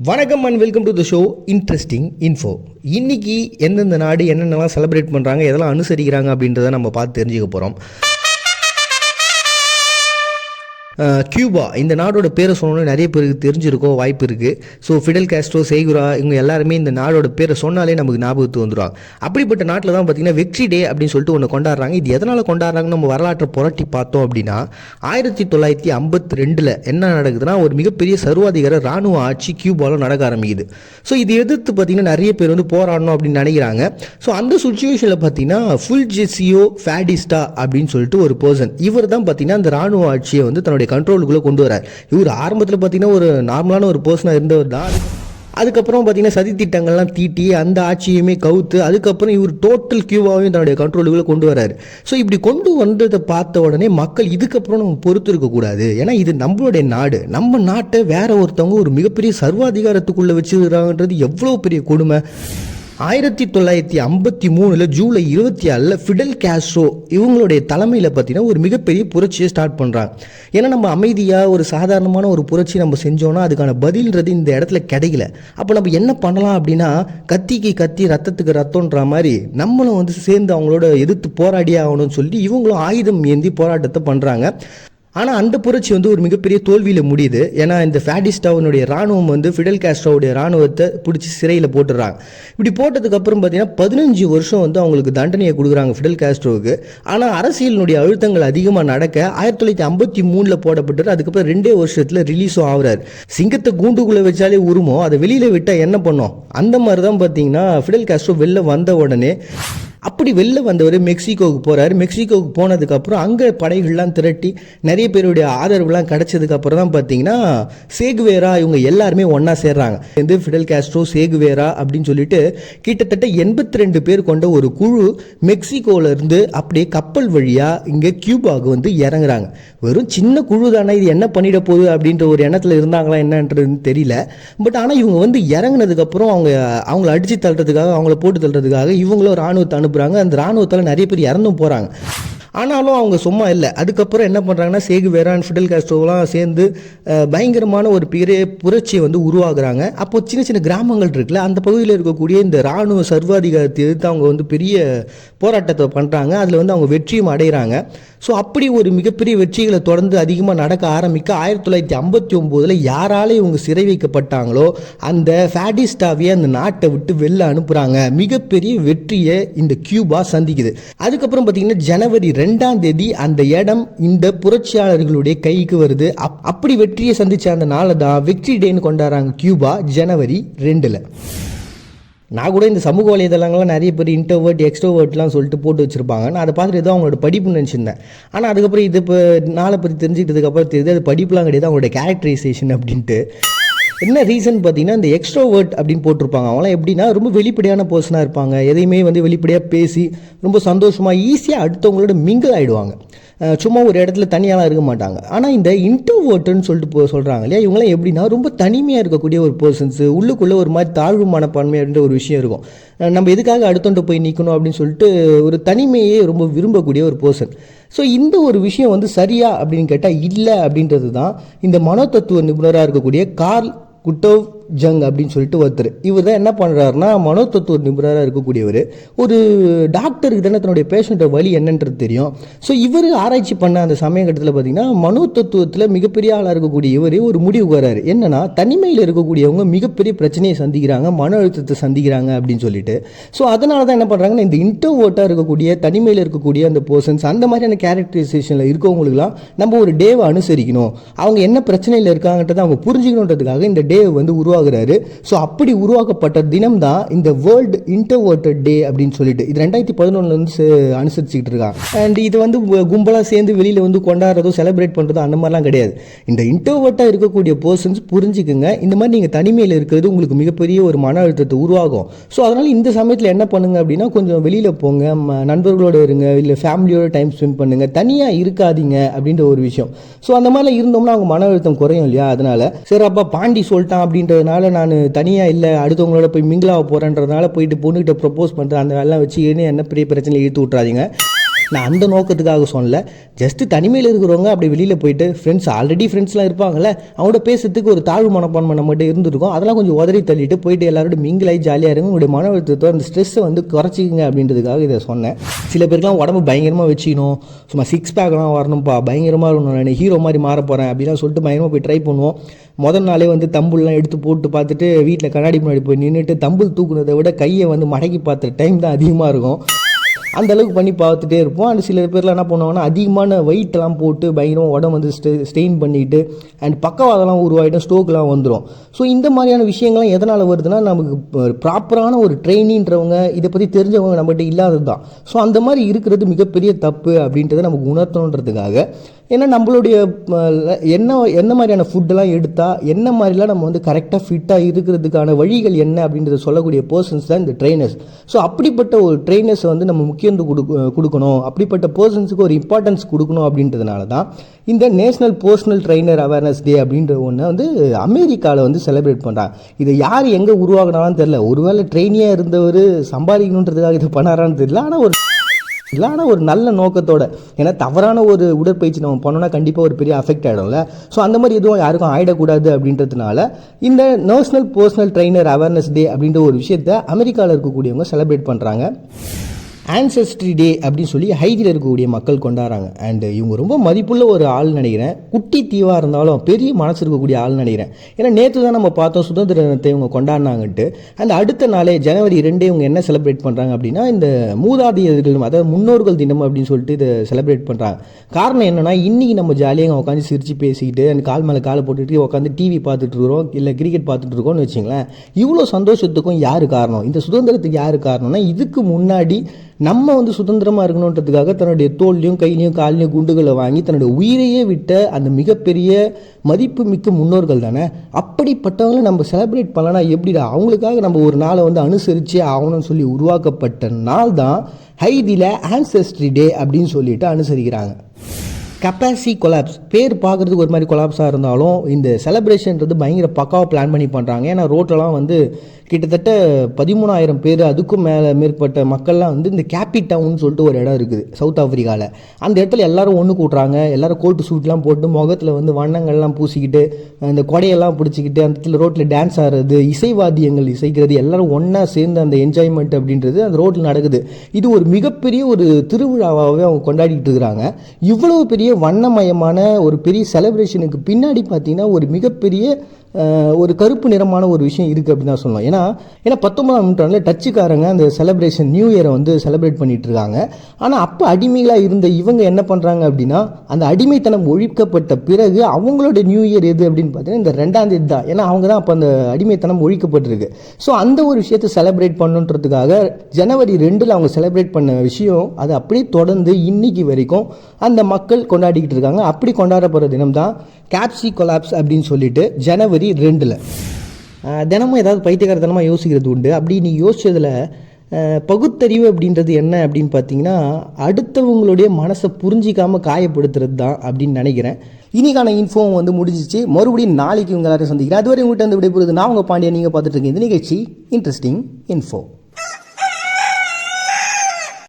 வணக்கம் and welcome to the show interesting info. இன்னைக்கு எந்தெந்த நாடு என்னென்னலாம் செலிப்ரேட் பண்ணுறாங்க, எதெல்லாம் அனுசரிக்கிறாங்க அப்படின்றத நம்ம பார்த்து தெரிஞ்சுக்க போகிறோம். கியூபா இந்த நாடோட பேரை சொன்னோன்னே நிறைய பேருக்கு தெரிஞ்சிருக்கோம், வாய்ப்பு இருக்குது. ஸோ ஃபிடல் காஸ்ட்ரோ, சேகுரா இவங்க எல்லாருமே இந்த நாடோட பேரை சொன்னாலே நமக்கு ஞாபகத்து வந்துடுவாங்க. அப்படிப்பட்ட நாட்டில் தான் பார்த்திங்கன்னா வெற்றி டே அப்படின்னு சொல்லிட்டு ஒன்று கொண்டாடுறாங்க. இது எதனால் கொண்டாடுறாங்கன்னு நம்ம வரலாற்றை புரட்டி பார்த்தோம் அப்படின்னா 1952 என்ன நடக்குதுன்னா, ஒரு மிகப்பெரிய சர்வாதிகார இராணுவ ஆட்சி கியூபாவில் நடக்க ஆரம்பிக்குது. ஸோ இது எதிர்த்து பார்த்திங்கன்னா நிறைய பேர் போராடணும் அப்படின்னு நினைக்கிறாங்க. ஸோ அந்த சுச்சுவேஷனில் பார்த்திங்கன்னா ஃபுல்ஜெசியோ ஃபேடிஸ்டா அப்படின்னு சொல்லிட்டு ஒரு பர்சன், இவர் தான் பார்த்திங்கன்னா அந்த இராணுவ ஆட்சியை தன்னுடைய கண்ட்ரோலுக்குள்ளே கொண்டு வரார். இவர் ஆரம்பத்தில் பார்த்தீங்கன்னா ஒரு நார்மலான ஒரு பர்சனாக இருந்தவர் தான். அதுக்கப்புறம் பார்த்தீங்கன்னா சதி திட்டங்கள்லாம் தீட்டி அந்த ஆட்சியுமே கவுத்து அதுக்கப்புறம் இவர் டோட்டல் கியூபாவையும் தன்னுடைய கண்ட்ரோலுக்குள்ளே கொண்டு வராரு. ஸோ இப்படி கொண்டு வந்ததை பார்த்த உடனே மக்கள் இதுக்கப்புறம் நம்ம பொறுத்து இருக்கக்கூடாது, ஏன்னா இது நம்மளுடைய நாடு, நம்ம நாட்டை வேற ஒருத்தவங்க ஒரு மிகப்பெரிய சர்வாதிகாரத்துக்குள்ளே வச்சுக்கிறாங்கன்றது எவ்வளோ பெரிய கொடுமை. 1953 ஜூலை 24 ஃபிடல் காஸ்ட்ரோ இவங்களுடைய தலைமையில் பார்த்தீங்கன்னா ஒரு மிகப்பெரிய புரட்சியை ஸ்டார்ட் பண்ணுறாங்க. ஏன்னா நம்ம அமைதியாக ஒரு சாதாரணமான ஒரு புரட்சி நம்ம செஞ்சோன்னா அதுக்கான பதில்ன்றது இந்த இடத்துல கிடைக்கல. அப்போ நம்ம என்ன பண்ணலாம் அப்படின்னா, கத்திக்கு கத்தி ரத்தத்துக்கு ரத்தம்ன்ற மாதிரி நம்மளும் சேர்ந்து அவங்களோட எதிர்த்து போராடியே ஆகணும்னு சொல்லி இவங்களும் ஆயுதம் ஏந்தி போராட்டத்தை பண்ணுறாங்க. ஆனால் அந்த புரட்சி ஒரு மிகப்பெரிய தோல்வியில் முடியுது. ஏன்னா இந்த ஃபேடிஸ்டாவினுடைய இராணுவம் ஃபிடல் காஸ்ட்ரோவுடைய இராணுவத்தை பிடிச்சி சிறையில் போட்டுடுறாங்க. இப்படி போட்டதுக்கப்புறம் பார்த்தீங்கன்னா 15 வருஷம் அவங்களுக்கு தண்டனையை கொடுக்குறாங்க ஃபிடல் காஸ்ட்ரோவுக்கு. ஆனால் அரசியலினுடைய அழுத்தங்கள் அதிகமாக நடக்க 1953 போடப்பட்டது. அதுக்கப்புறம் 2 வருஷத்தில் ரிலீஸும் ஆகுறாரு. சிங்கத்தை கூண்டுக்குள்ளே வச்சாலே உருமோ, அதை வெளியில் விட்டால் என்ன பண்ணோம், அந்த மாதிரி தான் பார்த்தீங்கன்னா ஃபிடல் காஸ்ட்ரோ வெளில வந்த உடனே அப்படி வெளில வந்தவர் மெக்சிகோவுக்கு போகிறார். மெக்சிகோவுக்கு போனதுக்கப்புறம் அங்கே படைகள்லாம் திரட்டி நிறைய பேருடைய ஆதரவுலாம் கிடச்சதுக்கப்புறம் தான் பார்த்தீங்கன்னா சேகுவேரா இவங்க எல்லாருமே ஒன்றா சேர்றாங்க. ஃபிடல் காஸ்ட்ரோ, சேகுவேரா அப்படின்னு சொல்லிட்டு கிட்டத்தட்ட 82 பேர் கொண்ட ஒரு குழு மெக்சிகோவிலேருந்து அப்படியே கப்பல் வழியாக இங்கே கியூபாவுக்கு இறங்குறாங்க. வெறும் சின்ன குழு தானே, இது என்ன பண்ணிட போகுது அப்படின்ற ஒரு எண்ணத்தில் இருந்தாங்களா என்னன்றதுன்னு தெரியல. பட் ஆனால் இவங்க இறங்குனதுக்கப்புறம் அவங்கள அடித்து தள்ளுறதுக்காக, அவங்கள போட்டு தள்ளுறதுக்காக இவங்களும் இராணுவத்தை அனுப்புகிறாங்க. அந்த இராணுவத்தால் நிறைய பேர் இறந்தும் போகிறாங்க. ஆனாலும் அவங்க சும்மா இல்லை. அதுக்கப்புறம் என்ன பண்ணுறாங்கன்னா, சேகுவேரா அண்ட் ஃபிடல் காஸ்ட்ரோலாம் சேர்ந்து பயங்கரமான ஒரு பெரிய புரட்சியை உருவாக்குறாங்க. அப்போ சின்ன சின்ன கிராமங்கள் இருக்குல்ல, அந்த பகுதியில் இருக்கக்கூடிய இந்த இராணுவ சர்வாதிகாரத்தை எதிர்த்து அவங்க பெரிய போராட்டத்தை பண்ணுறாங்க. அதில் அவங்க வெற்றியும் அடைகிறாங்க. ஸோ அப்படி ஒரு மிகப்பெரிய வெற்றிகளை தொடர்ந்து அதிகமாக நடக்க ஆரம்பிக்க 1959 யாரால இவங்க சிறை வைக்கப்பட்டாங்களோ அந்த ஃபேடிஸ்டாவே அந்த நாட்டை விட்டு வெளில அனுப்புகிறாங்க. மிகப்பெரிய வெற்றியை இந்த கியூபா சந்திக்குது. அதுக்கப்புறம் பார்த்தீங்கன்னா ஜனவரி 2 அந்த இடம் இந்த புரட்சியாளர்களுடைய கைக்கு வருது. அப்படி வெற்றியை சந்திச்ச அந்த நாளை தான் வெற்றி டேன்னு கொண்டாடுறாங்க கியூபா, ஜனவரி 2. நான் கூட இந்த சமூக வலைதளங்கள்லாம் நிறைய பேர் இன்ட்ரோவர்ட் எக்ஸ்ட்ரோவர்ட்லாம் சொல்லிட்டு போட்டு வச்சுருப்பாங்க. நான் அதை பார்த்துட்டு ஏதோ அவங்களோட படிப்புன்னு நினச்சிருந்தேன். ஆனால் அதுக்கப்புறம் இது இப்போ நாளை பற்றி தெரிஞ்சுக்கிட்டதுக்கப்புறம் தெரியுது அது படிப்புலாம் கிடையாது, அவங்களோட கேரக்டரைசேஷன் அப்படின்ட்டு. என்ன ரீசன் பார்த்தீங்கன்னா, இந்த எக்ஸ்ட்ரோவர்ட் அப்படின்னு போட்டிருப்பாங்க. அவங்களாம் எப்படின்னா ரொம்ப வெளிப்படையான பர்சனாக இருப்பாங்க. எதையுமே வெளிப்படையாக பேசி ரொம்ப சந்தோஷமாக ஈஸியாக அடுத்தவங்களோட மிங்கிள் ஆகிடுவாங்க. சும்மா ஒரு இடத்துல தனியாலாம் இருக்க மாட்டாங்க. ஆனால் இந்த இன்ட்ரோவர்ட்டுன்னு சொல்லிட்டு சொல்கிறாங்க இல்லையா, இவங்களாம் எப்படின்னா ரொம்ப தனிமையாக இருக்கக்கூடிய ஒரு பர்சன்ஸு, உள்ளுக்குள்ளே ஒரு மாதிரி தாழ்வு மனப்பான்மை அப்படின்ற ஒரு விஷயம் இருக்கும். நம்ம எதுக்காக அடுத்தொண்டு போய் நிற்கணும் அப்படின்னு சொல்லிட்டு ஒரு தனிமையே ரொம்ப விரும்பக்கூடிய ஒரு பர்சன். ஸோ இந்த ஒரு விஷயம் சரியா அப்படின்னு கேட்டால் இல்லை அப்படின்றது தான் இந்த மனோதத்துவ நிபுணராக இருக்கக்கூடிய கார்ல் குட்டோவ் ஜங் அப்படின்னு சொல்லிட்டு ஒருத்தர். இவர் தான் என்ன பண்ணுறாருன்னா, மனோதத்துவ நிபுணராக இருக்கக்கூடியவர். ஒரு டாக்டருக்கு தானே தன்னுடைய பேஷண்ட்டோட வலி என்னன்றது தெரியும். ஸோ இவர் ஆராய்ச்சி பண்ண அந்த சமயகட்டத்தில் பார்த்தீங்கன்னா மனோதத்துவத்தில் மிகப்பெரிய ஆளாக இருக்கக்கூடிய இவர் ஒரு முடிவுக்கு வர்றாரு. என்னன்னா, தனிமையில் இருக்கக்கூடியவங்க மிகப்பெரிய பிரச்சனையை சந்திக்கிறாங்க, மன அழுத்தத்தை சந்திக்கிறாங்க அப்படின்னு சொல்லிட்டு. ஸோ அதனால தான் என்ன பண்ணுறாங்கன்னா, இந்த இன்ட்ரோவர்ட்டாக இருக்கக்கூடிய தனிமையில் இருக்கக்கூடிய அந்த பர்சன்ஸ், அந்த மாதிரியான கேரக்டரைசேஷனில் இருக்கவங்களுக்குலாம் நம்ம ஒரு டேவை அனுசரிக்கணும், அவங்க என்ன பிரச்சனையில் இருக்காங்கன்றதை அவங்க புரிஞ்சுக்கணுன்றதுக்காக இந்த டேவை உருவாக்குறாரு. ஸோ அப்படி உருவாக்கப்பட்ட தினம் தான் இந்த வேர்ல்டு இன்ட்ரோவர்ட்டட் டே அப்படின்னு சொல்லிட்டு இது 2011 அனுசரிச்சுக்கிட்டு இருக்காங்க. அண்ட் இது கும்பலாக சேர்ந்து வெளியில் கொண்டாடுறதோ செலிப்ரேட் பண்ணுறதோ அந்த மாதிரிலாம் கிடையாது. இந்த இன்ட்ரோவர்ட்டாக இருக்கக்கூடிய பர்சன்ஸ் புரிஞ்சுக்குங்க, இந்த மாதிரி நீங்கள் தனிமையில் இருக்கிறது உங்களுக்கு மிகப்பெரிய ஒரு மன அழுத்தத்தை உருவாகும். ஸோ அதனால் இந்த சமயத்தில் என்ன பண்ணுங்க அப்படின்னா, கொஞ்சம் வெளியில் போங்க, நண்பர்களோடு இருங்க, இல்லை ஃபேமிலியோட டைம் ஸ்பெண்ட் பண்ணுங்கள், தனியாக இருக்காதீங்க அப்படின்ற ஒரு விஷயம். ஸோ அந்த மாதிரிலாம் இருந்தோம்னா அவங்க மன அழுத்தம் குறையும் இல்லையா. அதனால் சரி அப்பா பாண்டி சொல்லிட்டான் அப்படின்றதுனால நான் தனியாக இல்லை அடுத்தவங்களோட போய் மிங்கிளாக போகிறேன்றதுனால போயிட்டு பொண்ணுகிட்ட ப்ரப்போஸ் பண்ணுறேன் அந்த வேலைலாம் வச்சு என்ன பெரிய பிரச்சனை இழுத்து விட்றாதீங்க. நான் அந்த நோக்கத்துக்காக சொல்லலை. ஜஸ்ட்டு தனிமையில் இருக்கிறவங்க அப்படி வெளியில் போயிட்டு ஆல்ரெடி ஃப்ரெண்ட்ஸ்லாம் இருப்பாங்கள்ல, அவங்களோட பேசுறதுக்கு ஒரு தாழ்வு மனப்பான்மை நம்மகிட்ட இருந்திருக்கும். அதெல்லாம் கொஞ்சம் உதறி தள்ளிட்டு போயிட்டு எல்லாரோட மிங்கிலாகி ஜாலியாக இருங்க, உங்களுடைய மன அழுத்தத்தை அந்த ஸ்ட்ரெஸ்ஸை வந்து குறைச்சிக்கங்க அப்படின்றதுக்காக இதை சொன்னேன். சில பேருக்குலாம் உடம்பு பயங்கரமாக வச்சுக்கணும், சும்மா 6 பேக்லாம் வரணும்ப்பா, பயங்கரமாக இருக்கணும், நான் ஹீரோ மாதிரி மாற போகிறேன் அப்படிலாம் சொல்லிட்டு பயங்கரமாக போய் ட்ரை பண்ணுவோம். முதல் நாளே வந்து தம்புல்லாம் எடுத்து போட்டு பார்த்துட்டு வீட்டில் கண்ணாடி முன்னாடி போய் நின்றுட்டு தம்புல் தூக்குனதை விட கையை வந்து மடக்கி பார்த்துற டைம் தான் அதிகமாக இருக்கும். அந்த அளவுக்கு பண்ணி பார்த்துட்டே இருப்போம். அண்ட் சில பேர்லாம் என்ன பண்ணுவாங்கன்னா அதிகமான வெயிட்டெல்லாம் போட்டு பயங்கரமாக உடம்பு வந்து ஸ்டெயின் பண்ணிட்டு அண்ட் பக்கவாதெல்லாம் உருவாகிடும், ஸ்ட்ரோக்லாம் வந்துடும். ஸோ இந்த மாதிரியான விஷயங்கள்லாம் எதனால் வருதுன்னா, நமக்கு ப்ராப்பரான ஒரு ட்ரெயினின்றவங்க இதை பற்றி தெரிஞ்சவங்க நம்மகிட்ட இல்லாதது தான். ஸோ அந்த மாதிரி இருக்கிறது மிகப்பெரிய தப்பு அப்படின்றத நமக்கு உணர்த்தணுன்றதுக்காக, ஏன்னா நம்மளுடைய என்ன மாதிரியான ஃபுட்டெல்லாம் எடுத்தால் என்ன மாதிரிலாம் நம்ம வந்து கரெக்டாக ஃபிட்டாக இருக்கிறதுக்கான வழிகள் என்ன அப்படின்றத சொல்லக்கூடிய பர்சன்ஸ் தான் இந்த ட்ரெயினர்ஸ். ஸோ அப்படிப்பட்ட ஒரு ட்ரெயினர்ஸை வந்து நம்ம முக்கியத்துவம் கொடுக்கணும், அப்படிப்பட்ட பர்சன்ஸுக்கு ஒரு இம்பார்ட்டன்ஸ் கொடுக்கணும் அப்படின்றதுனால தான் இந்த national personal trainer awareness day அப்படின்ற ஒன்று வந்து அமெரிக்காவில் வந்து செலிப்ரேட் பண்ணுறாங்க. இதை யார் எங்கே உருவாகினாலும் தெரில, ஒருவேளை ட்ரெயினியாக இருந்தவர் சம்பாதிக்கணுன்றதுக்காக இதை பண்ணாரான்னு தெரியல. ஆனால் ஒரு நல்ல நோக்கத்தோட, ஏன்னா தவறான ஒரு உடற்பயிற்சி நம்ம பண்ணோன்னா கண்டிப்பாக ஒரு பெரிய அஃபெக்ட் ஆகிடும்ல. ஸோ அந்த மாதிரி எதுவும் யாருக்கும் ஆகிடக்கூடாது அப்படின்றதுனால இந்த national personal trainer awareness day அப்படின்ற ஒரு விஷயத்தை அமெரிக்காவில் இருக்கக்கூடியவங்க செலிப்ரேட் பண்ணுறாங்க. ஆன்செஸ்ட்ரி டே அப்படின்னு சொல்லி ஹைதியில் இருக்கக்கூடிய மக்கள் கொண்டாடுறாங்க. அண்டு இவங்க ரொம்ப மதிப்புள்ள ஒரு ஆள் நினைக்கிறேன். குட்டி தீவாக இருந்தாலும் பெரிய மனசு இருக்கக்கூடிய ஆள் நினைக்கிறேன். ஏன்னா நேற்று தான் நம்ம பார்த்தோம் சுதந்திர தினத்தை இவங்க கொண்டாடினாங்கன்ட்டு. அந்த அடுத்த நாளே ஜனவரி 2 இவங்க என்ன செலிப்ரேட் பண்ணுறாங்க அப்படின்னா, இந்த மூதாதையர்கள், அதாவது முன்னோர்கள் தினம் அப்படின்னு சொல்லிட்டு இதை செலிப்ரேட் பண்ணுறாங்க. காரணம் என்னென்னா, இன்றைக்கி நம்ம ஜாலியாக உட்காந்து சிரித்து பேசிக்கிட்டு அந்த கால் மேலே காலை போட்டுட்டு உட்காந்து டிவி பார்த்துட்டு இருக்கிறோம், இல்லை கிரிக்கெட் பார்த்துட்டு இருக்கோம்னு வச்சுங்களேன். இவ்வளோ சந்தோஷத்துக்கும் யார் காரணம், இந்த சுதந்திரத்துக்கு யார் காரணம்னா, இதுக்கு முன்னாடி நம்ம வந்து சுதந்திரமாக இருக்கணுன்றதுக்காக தன்னுடைய தோல்லையும் கையிலையும் காலையும் குண்டுகளை வாங்கி தன்னுடைய உயிரையே விட்ட அந்த மிகப்பெரிய மதிப்பு மிக்க முன்னோர்கள் தானே. அப்படிப்பட்டவங்களை நம்ம செலிப்ரேட் பண்ணலன்னா எப்படிடா? அவங்களுக்காக நம்ம ஒரு நாளை வந்து அனுசரித்து ஆகணும்னு சொல்லி உருவாக்கப்பட்ட நாள் தான் ஹைதியில் ஆன்செஸ்ட்ரி டே அப்படின்னு சொல்லிட்டு அனுசரிக்கிறாங்க. கப்பாசி கொலாப்ஸ் பேர் பார்க்குறதுக்கு ஒரு மாதிரி கொலாப்ஸாக இருந்தாலும் இந்த செலிப்ரேஷன்றது பயங்கர பக்காவாக பிளான் பண்ணி பண்ணுறாங்க. ஏன்னா ரோட்டெல்லாம் வந்து கிட்டத்தட்ட 13,000 பேர் அதுக்கும் மேற்பட்ட மக்கள்லாம் வந்து இந்த கேபிடவுன்னு சொல்லிட்டு ஒரு இடம் இருக்குது சவுத் ஆஃப்ரிக்காவில். அந்த இடத்துல எல்லாரும் ஒன்று கூட்டுறாங்க. எல்லாரும் கோட்டு சூட்லாம் போட்டு முகத்தில் வந்து வண்ணங்கள்லாம் பூசிக்கிட்டு அந்த கொடையெல்லாம் பிடிச்சிக்கிட்டு அந்த இடத்துல ரோட்டில் டான்ஸ் ஆடுறது, இசைவாத்தியங்கள் இசைக்கிறது, எல்லாரும் ஒன்றா சேர்ந்து அந்த என்ஜாய்மெண்ட் அப்படின்றது அந்த ரோட்டில் நடக்குது. இது ஒரு மிகப்பெரிய ஒரு திருவிழாவாகவே அவங்க கொண்டாடிட்டு இருக்கிறாங்க. இவ்வளவு பெரிய வண்ணமயமான ஒரு பெரிய செலிப்ரேஷனுக்கு பின்னாடி பார்த்தீங்கன்னா ஒரு மிகப்பெரிய ஒரு கருப்பு நிறமான ஒரு விஷயம் இருக்குது அப்படின்னு தான் சொல்லலாம். ஏன்னா 19ஆம் நூற்றாண்டில் டச்சுக்காரங்க அந்த செலிப்ரேஷன் நியூ இயரை வந்து செலிப்ரேட் பண்ணிட்டு இருக்காங்க. ஆனால் அப்போ அடிமைகளாக இருந்த இவங்க என்ன பண்ணுறாங்க அப்படின்னா, அந்த அடிமைத்தனம் ஒழிக்கப்பட்ட பிறகு அவங்களோட நியூ இயர் எது அப்படின்னு பார்த்தீங்கன்னா இந்த 2ஆம் தேதி தான். ஏன்னா அவங்க தான் அப்போ அந்த அடிமைத்தனம் ஒழிக்கப்பட்டிருக்கு. ஸோ அந்த ஒரு விஷயத்தை செலிப்ரேட் பண்ணுன்றதுக்காக ஜனவரி 2 அவங்க செலிப்ரேட் பண்ண விஷயம் அது அப்படியே தொடர்ந்து இன்னைக்கு வரைக்கும் அந்த மக்கள் கொண்டாடிக்கிட்டு இருக்காங்க. அப்படி கொண்டாடப்படுற தினம் தான் கேப்சி கொலாப்ஸ் அப்படின்னு சொல்லிட்டு ஜனவரி 2. தினமும் ஏதாவது பைத்தியக்காரத்தனமாக யோசிக்கிறது உண்டு. அப்படி நீ யோசிச்சதில் பகுத்தறிவு அப்படின்றது என்ன அப்படின்னு பார்த்தீங்கன்னா, அடுத்தவங்களுடைய மனசை புரிஞ்சிக்காமல் காயப்படுத்துறது தான் அப்படின்னு நினைக்கிறேன். இன்னைக்கான இன்ஃபோவும் வந்து முடிஞ்சிச்சு. மறுபடியும் நாளைக்கு உங்க எல்லாரும் சந்திக்கிறேன். அதுவரை உங்கள்கிட்ட வந்து விடைபெறுவது நான் உங்கள் பாண்டியன். நீங்கள் பார்த்துட்டு இருக்கீங்க இந்த நிகழ்ச்சி இன்ட்ரெஸ்டிங் இன்ஃபோ.